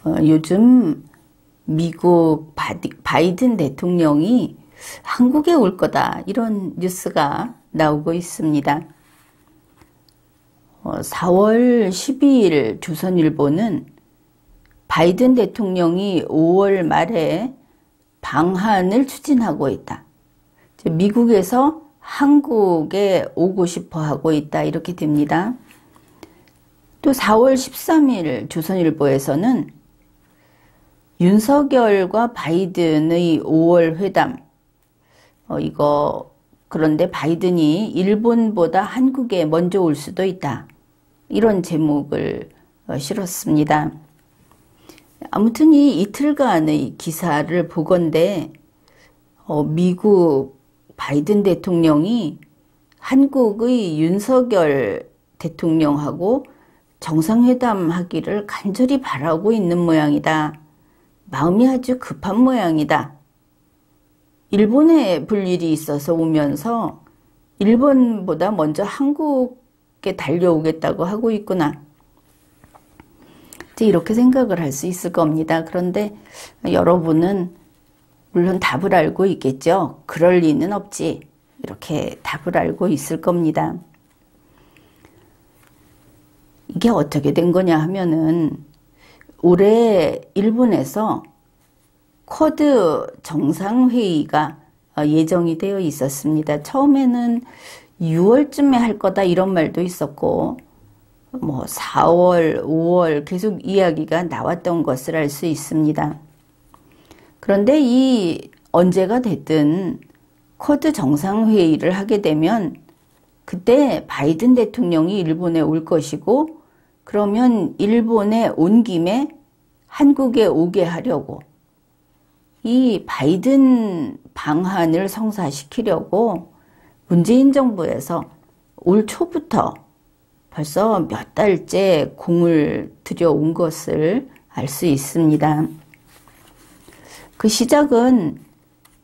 요즘 미국 바이든 대통령이 한국에 올 거다, 이런 뉴스가 나오고 있습니다. 4월 12일 조선일보는 바이든 대통령이 5월 말에 방한을 추진하고 있다, 미국에서 한국에 오고 싶어 하고 있다, 이렇게 됩니다. 또 4월 13일 조선일보에서는 윤석열과 바이든의 5월 회담, 그런데 바이든이 일본보다 한국에 먼저 올 수도 있다, 이런 제목을 실었습니다. 아무튼 이 이틀간의 기사를 보건대 미국 바이든 대통령이 한국의 윤석열 대통령하고 정상회담 하기를 간절히 바라고 있는 모양이다. 마음이 아주 급한 모양이다. 일본에 볼 일이 있어서 오면서 일본보다 먼저 한국에 달려오겠다고 하고 있구나, 이렇게 생각을 할 수 있을 겁니다. 그런데 여러분은 물론 답을 알고 있겠죠. 그럴 리는 없지, 이렇게 답을 알고 있을 겁니다. 이게 어떻게 된 거냐 하면은 올해 일본에서 쿼드 정상회의가 예정이 되어 있었습니다. 처음에는 6월쯤에 할 거다, 이런 말도 있었고 4월, 5월 계속 이야기가 나왔던 것을 알 수 있습니다. 그런데 언제가 됐든 쿼드 정상회의를 하게 되면 그때 바이든 대통령이 일본에 올 것이고, 그러면 일본에 온 김에 한국에 오게 하려고, 이 바이든 방한을 성사시키려고 문재인 정부에서 올 초부터 벌써 몇 달째 공을 들여온 것을 알 수 있습니다. 그 시작은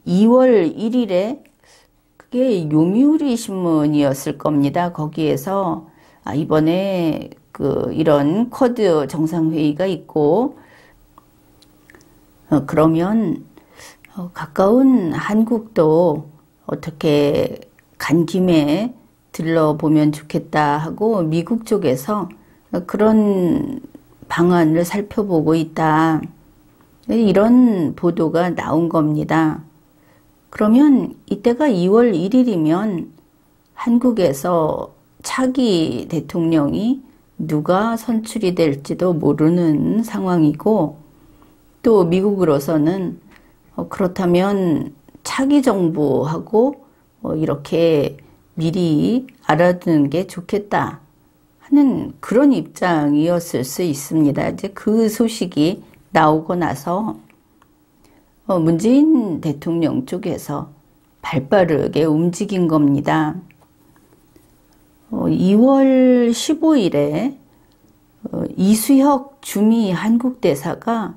2월 1일에 그게 요미우리 신문이었을 겁니다. 거기에서 이번에 이런 쿼드 정상회의가 있고, 그러면 가까운 한국도 어떻게 간 김에 들러보면 좋겠다 하고 미국 쪽에서 그런 방안을 살펴보고 있다, 이런 보도가 나온 겁니다. 그러면 이때가 2월 1일이면 한국에서 차기 대통령이 누가 선출이 될지도 모르는 상황이고, 또 미국으로서는 그렇다면 차기 정부하고 이렇게 미리 알아두는 게 좋겠다 하는 그런 입장이었을 수 있습니다. 이제 그 소식이 나오고 나서 문재인 대통령 쪽에서 발빠르게 움직인 겁니다. 2월 15일에 이수혁 주미 한국 대사가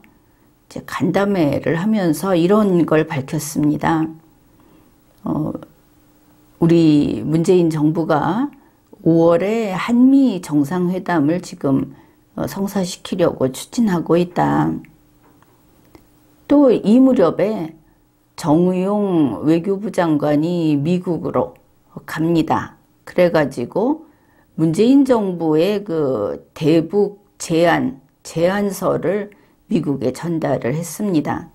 이제 간담회를 하면서 이런 걸 밝혔습니다. 우리 문재인 정부가 5월에 한미 정상회담을 지금 성사시키려고 추진하고 있다. 또 이 무렵에 정의용 외교부 장관이 미국으로 갑니다. 그래가지고 문재인 정부의 그 대북 제안서를 미국에 전달을 했습니다.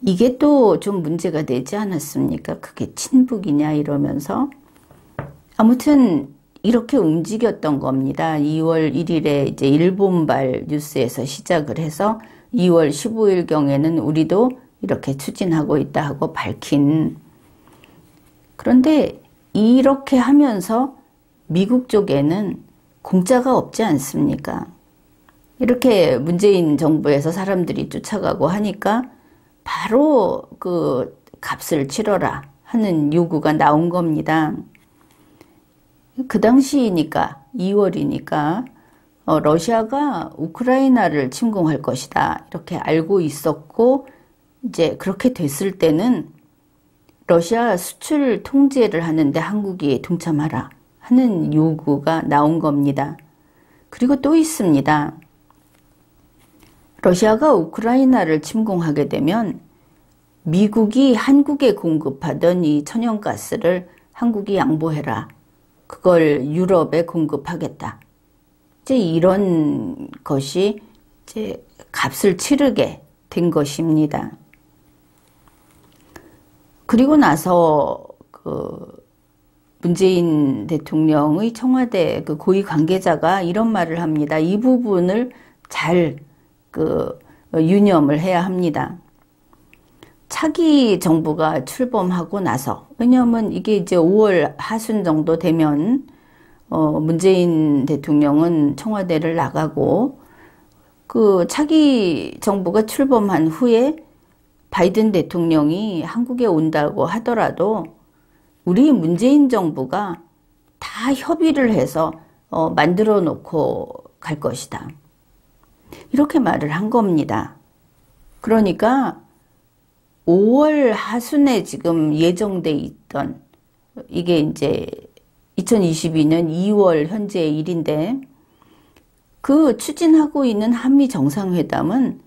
이게 또 좀 문제가 되지 않았습니까? 그게 친북이냐 이러면서. 아무튼 이렇게 움직였던 겁니다. 2월 1일에 이제 일본발 뉴스에서 시작을 해서 2월 15일경에는 우리도 이렇게 추진하고 있다 하고 밝힌. 그런데 이렇게 하면서 미국 쪽에는 공짜가 없지 않습니까? 이렇게 문재인 정부에서 사람들이 쫓아가고 하니까 바로 그 값을 치러라 하는 요구가 나온 겁니다. 그 당시이니까 2월이니까 러시아가 우크라이나를 침공할 것이다 이렇게 알고 있었고, 이제 그렇게 됐을 때는 러시아 수출 통제를 하는데 한국이 동참하라 하는 요구가 나온 겁니다. 그리고 또 있습니다. 러시아가 우크라이나를 침공하게 되면 미국이 한국에 공급하던 이 천연가스를 한국이 양보해라. 그걸 유럽에 공급하겠다. 이제 이런 것이 이제 값을 치르게 된 것입니다. 그리고 나서 문재인 대통령의 청와대 고위 관계자가 이런 말을 합니다. 이 부분을 잘 유념을 해야 합니다. 차기 정부가 출범하고 나서, 왜냐하면 이게 이제 5월 하순 정도 되면 문재인 대통령은 청와대를 나가고 차기 정부가 출범한 후에 바이든 대통령이 한국에 온다고 하더라도 우리 문재인 정부가 다 협의를 해서 만들어 놓고 갈 것이다. 이렇게 말을 한 겁니다. 그러니까 5월 하순에 지금 예정돼 있던 이게 이제 2022년 2월 현재 일인데 추진하고 있는 한미 정상회담은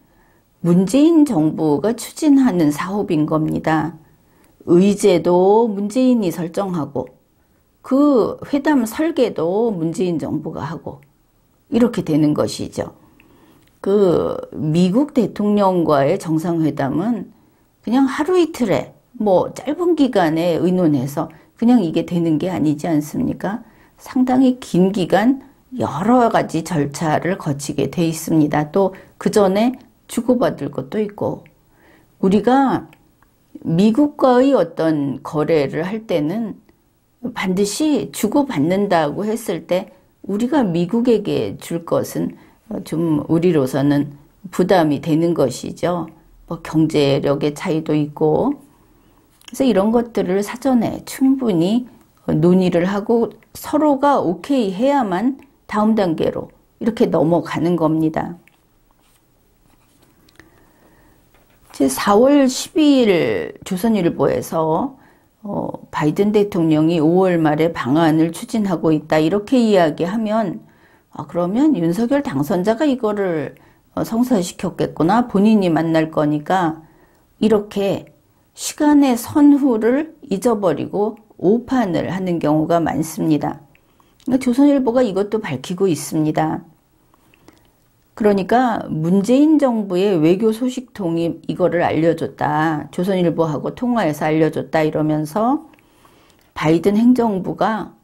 문재인 정부가 추진하는 사업인 겁니다. 의제도 문재인이 설정하고 회담 설계도 문재인 정부가 하고 이렇게 되는 것이죠. 미국 대통령과의 정상회담은 그냥 하루 이틀에 짧은 기간에 의논해서 그냥 이게 되는 게 아니지 않습니까? 상당히 긴 기간 여러 가지 절차를 거치게 돼 있습니다. 또 그 전에 주고받을 것도 있고 우리가 미국과의 어떤 거래를 할 때는 반드시 주고받는다고 했을 때 우리가 미국에게 줄 것은 좀 우리로서는 부담이 되는 것이죠. 경제력의 차이도 있고 그래서 이런 것들을 사전에 충분히 논의를 하고 서로가 오케이 해야만 다음 단계로 이렇게 넘어가는 겁니다. 4월 12일 조선일보에서 바이든 대통령이 5월 말에 방안을 추진하고 있다 이렇게 이야기하면 그러면 윤석열 당선자가 이거를 성사시켰겠구나. 본인이 만날 거니까 이렇게 시간의 선후를 잊어버리고 오판을 하는 경우가 많습니다. 조선일보가 이것도 밝히고 있습니다. 그러니까 문재인 정부의 외교 소식통이 이거를 알려줬다. 조선일보하고 통화해서 알려줬다 이러면서 바이든 행정부가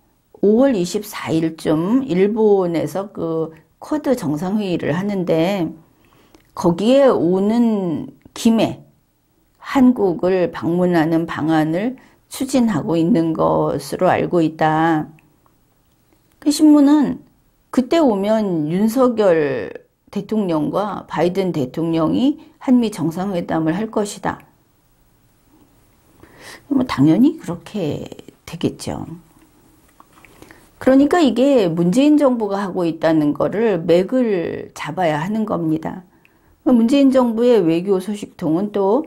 5월 24일쯤 일본에서 쿼드 정상회의를 하는데 거기에 오는 김에 한국을 방문하는 방안을 추진하고 있는 것으로 알고 있다. 그 신문은 그때 오면 윤석열 대통령과 바이든 대통령이 한미 정상회담을 할 것이다. 당연히 그렇게 되겠죠. 그러니까 이게 문재인 정부가 하고 있다는 거를 맥을 잡아야 하는 겁니다. 문재인 정부의 외교 소식통은 또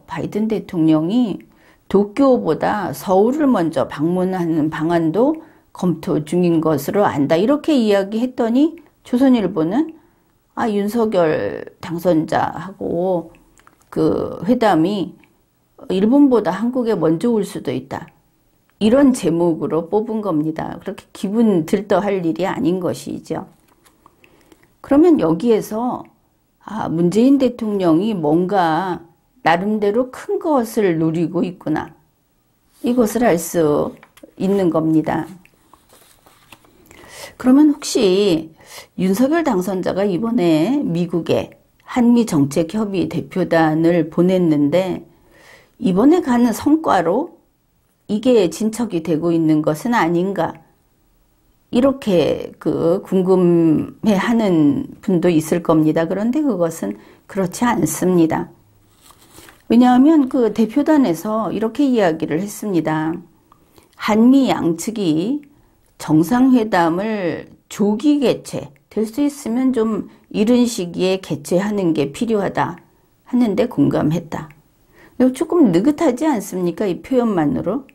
바이든 대통령이 도쿄보다 서울을 먼저 방문하는 방안도 검토 중인 것으로 안다. 이렇게 이야기했더니 조선일보는 윤석열 당선자하고 회담이 일본보다 한국에 먼저 올 수도 있다. 이런 제목으로 뽑은 겁니다. 그렇게 기분 들떠할 일이 아닌 것이죠. 그러면 여기에서 문재인 대통령이 뭔가 나름대로 큰 것을 노리고 있구나. 이것을 알 수 있는 겁니다. 그러면 혹시 윤석열 당선자가 이번에 미국에 한미정책협의 대표단을 보냈는데 이번에 가는 성과로 이게 진척이 되고 있는 것은 아닌가? 이렇게 궁금해하는 분도 있을 겁니다. 그런데 그것은 그렇지 않습니다. 왜냐하면 대표단에서 이렇게 이야기를 했습니다. 한미 양측이 정상회담을 조기 개최, 될 수 있으면 좀 이른 시기에 개최하는 게 필요하다 하는데 공감했다. 조금 느긋하지 않습니까? 이 표현만으로.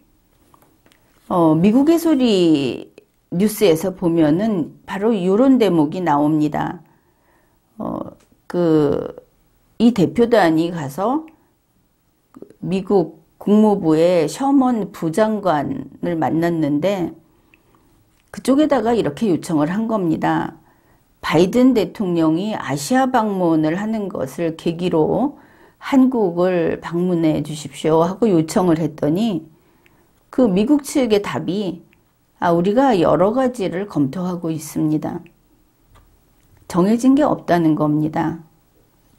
미국의 소리 뉴스에서 보면은 바로 이런 대목이 나옵니다. 이 대표단이 가서 미국 국무부의 셔먼 부장관을 만났는데 그쪽에다가 이렇게 요청을 한 겁니다. 바이든 대통령이 아시아 방문을 하는 것을 계기로 한국을 방문해 주십시오 하고 요청을 했더니 그 미국 측의 답이 우리가 여러 가지를 검토하고 있습니다. 정해진 게 없다는 겁니다.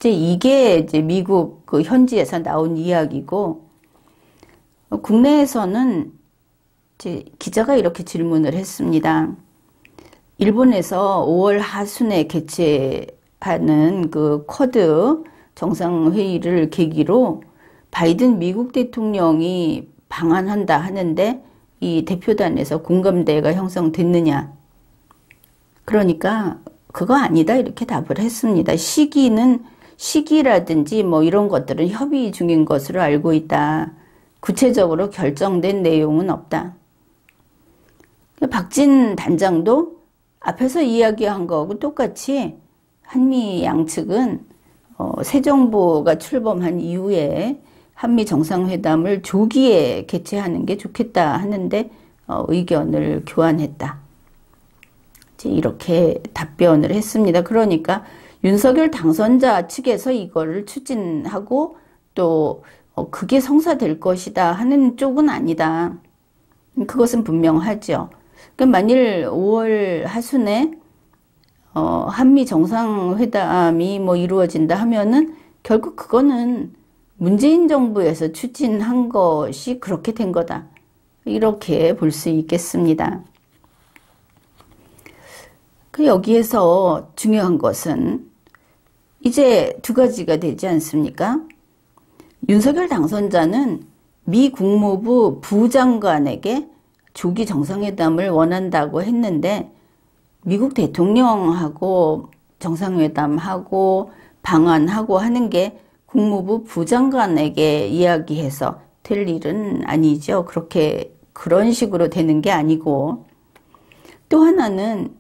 이게 미국 그 현지에서 나온 이야기고 국내에서는 기자가 이렇게 질문을 했습니다. 일본에서 5월 하순에 개최하는 그 쿼드 정상회의를 계기로 바이든 미국 대통령이 방한한다 하는데 이 대표단에서 공감대가 형성됐느냐. 그러니까 그거 아니다 이렇게 답을 했습니다. 시기라든지 뭐 이런 것들은 협의 중인 것으로 알고 있다. 구체적으로 결정된 내용은 없다. 박진 단장도 앞에서 이야기한 거하고 똑같이 한미 양측은 새 정부가 출범한 이후에 한미 정상회담을 조기에 개최하는 게 좋겠다 하는데 의견을 교환했다. 이렇게 답변을 했습니다. 그러니까 윤석열 당선자 측에서 이거를 추진하고 또 그게 성사될 것이다 하는 쪽은 아니다. 그것은 분명하죠. 그러니까 만일 5월 하순에 한미 정상회담이 뭐 이루어진다 하면은 결국 그거는 문재인 정부에서 추진한 것이 그렇게 된 거다. 이렇게 볼 수 있겠습니다. 여기에서 중요한 것은 이제 두 가지가 되지 않습니까? 윤석열 당선자는 미 국무부 부장관에게 조기 정상회담을 원한다고 했는데 미국 대통령하고 정상회담하고 방한하고 하는 게 국무부 부장관에게 이야기해서 될 일은 아니죠. 그런 식으로 되는 게 아니고 또 하나는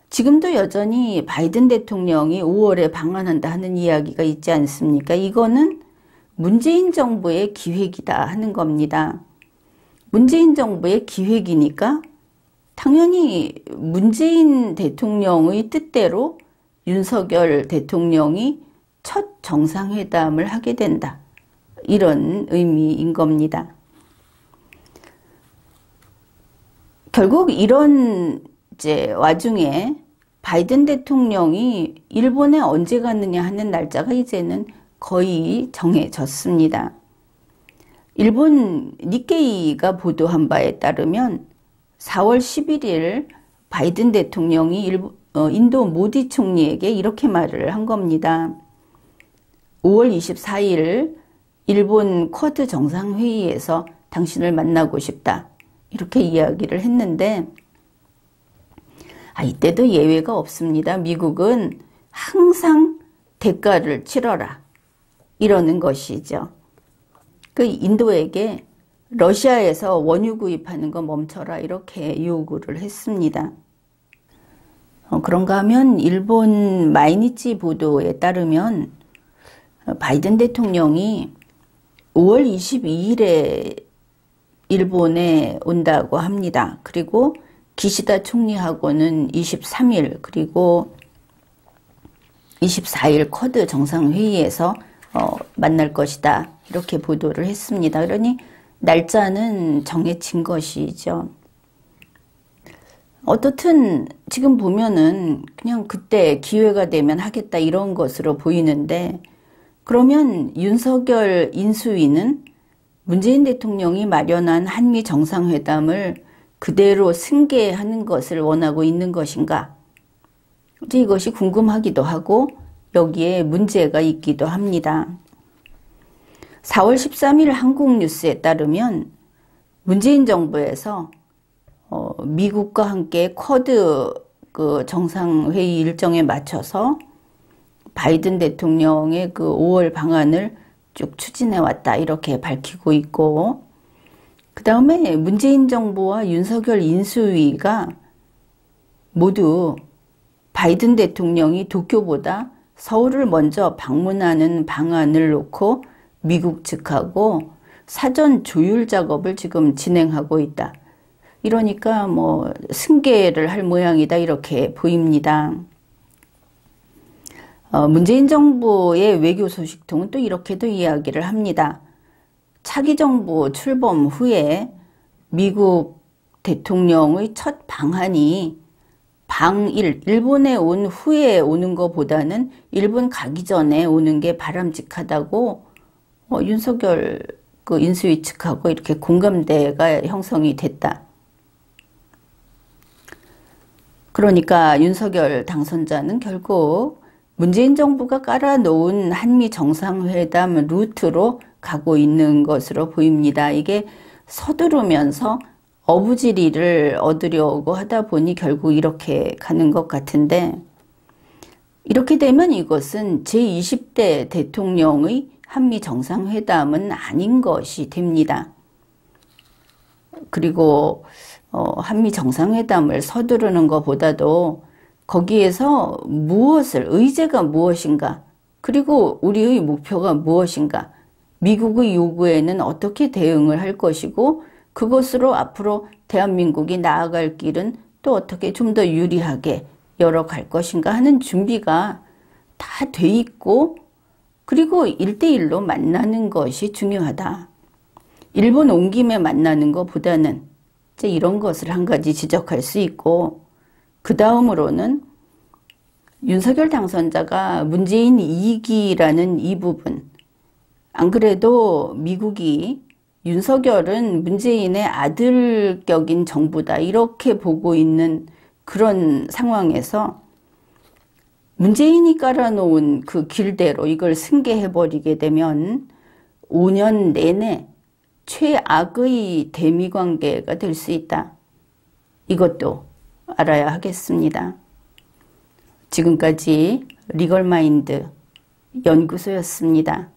지금도 여전히 바이든 대통령이 5월에 방한한다 하는 이야기가 있지 않습니까? 이거는 문재인 정부의 기획이다 하는 겁니다. 문재인 정부의 기획이니까 당연히 문재인 대통령의 뜻대로 윤석열 대통령이 첫 정상회담을 하게 된다. 이런 의미인 겁니다. 결국 이런 와중에 바이든 대통령이 일본에 언제 갔느냐 하는 날짜가 이제는 거의 정해졌습니다. 일본 니케이가 보도한 바에 따르면 4월 11일 바이든 대통령이 인도 모디 총리에게 이렇게 말을 한 겁니다. 5월 24일 일본 쿼드 정상회의에서 당신을 만나고 싶다. 이렇게 이야기를 했는데 이때도 예외가 없습니다. 미국은 항상 대가를 치러라. 이러는 것이죠. 인도에게 러시아에서 원유 구입하는 거 멈춰라. 이렇게 요구를 했습니다. 그런가 하면 일본 마이니치 보도에 따르면 바이든 대통령이 5월 22일에 일본에 온다고 합니다. 그리고 기시다 총리하고는 23일 그리고 24일 쿼드 정상회의에서 만날 것이다. 이렇게 보도를 했습니다. 그러니 날짜는 정해진 것이죠. 어떻든 지금 보면은 그냥 그때 기회가 되면 하겠다 이런 것으로 보이는데 그러면 윤석열 인수위는 문재인 대통령이 마련한 한미 정상회담을 그대로 승계하는 것을 원하고 있는 것인가? 이제 이것이 궁금하기도 하고 여기에 문제가 있기도 합니다. 4월 13일 한국뉴스에 따르면 문재인 정부에서 미국과 함께 쿼드 그 정상회의 일정에 맞춰서 바이든 대통령의 그 5월 방안을 쭉 추진해 왔다 이렇게 밝히고 있고 그 다음에 문재인 정부와 윤석열 인수위가 모두 바이든 대통령이 도쿄보다 서울을 먼저 방문하는 방안을 놓고 미국 측하고 사전 조율 작업을 지금 진행하고 있다. 이러니까 뭐 승계를 할 모양이다 이렇게 보입니다. 문재인 정부의 외교 소식통은 또 이렇게도 이야기를 합니다. 차기 정부 출범 후에 미국 대통령의 첫 방한이 일본에 온 후에 오는 것보다는 일본 가기 전에 오는 게 바람직하다고 윤석열 그 인수위 측하고 이렇게 공감대가 형성이 됐다. 그러니까 윤석열 당선자는 결국 문재인 정부가 깔아놓은 한미 정상회담 루트로 가고 있는 것으로 보입니다. 이게 서두르면서 어부지리를 얻으려고 하다 보니 결국 이렇게 가는 것 같은데, 이렇게 되면 이것은 제20대 대통령의 한미 정상회담은 아닌 것이 됩니다. 그리고 한미 정상회담을 서두르는 것보다도 거기에서 의제가 무엇인가, 그리고 우리의 목표가 무엇인가, 미국의 요구에는 어떻게 대응을 할 것이고 그것으로 앞으로 대한민국이 나아갈 길은 또 어떻게 좀 더 유리하게 열어갈 것인가 하는 준비가 다 돼 있고, 그리고 1대1로 만나는 것이 중요하다. 일본 온 김에 만나는 것보다는 이제 이런 것을 한 가지 지적할 수 있고, 그 다음으로는 윤석열 당선자가 문재인 2기라는 이 부분, 안 그래도 미국이 윤석열은 문재인의 아들격인 정부다 이렇게 보고 있는 그런 상황에서 문재인이 깔아놓은 그 길대로 이걸 승계해버리게 되면 5년 내내 최악의 대미관계가 될 수 있다. 이것도 알아야 하겠습니다. 지금까지 리걸마인드 연구소였습니다.